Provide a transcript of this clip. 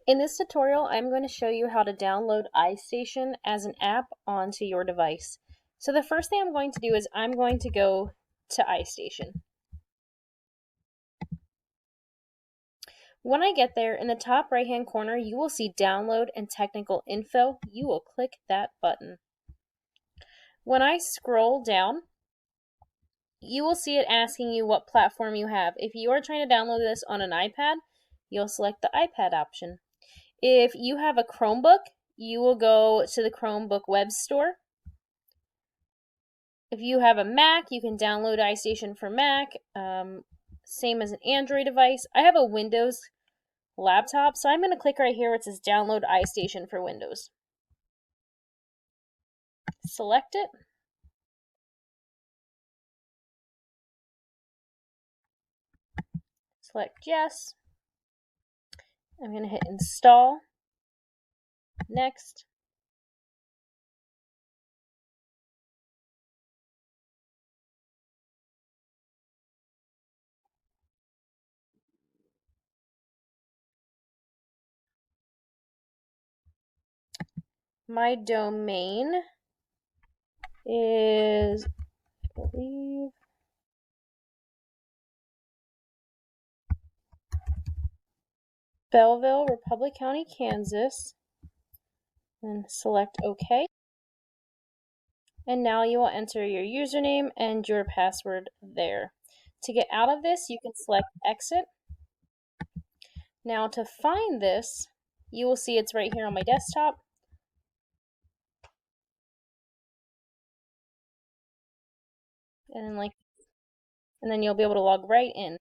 In this tutorial, I'm going to show you how to download Istation as an app onto your device. So the first thing I'm going to do is I'm going to go to Istation. When I get there, in the top right hand corner, you will see Download and Technical Info. You will click that button. When I scroll down, you will see it asking you what platform you have. If you are trying to download this on an iPad, you'll select the iPad option. If you have a Chromebook, you will go to the Chromebook web store. If you have a Mac, you can download Istation for Mac, same as an Android device. I have a Windows laptop, so I'm going to click right here where it says Download Istation for Windows. Select it. Select Yes. I'm going to hit Install. Next. My domain is, I believe, Belleville, Republic County, Kansas. And select OK. And now you will enter your username and your password there. To get out of this, you can select Exit. Now to find this, you will see it's right here on my desktop. And then you'll be able to log right in.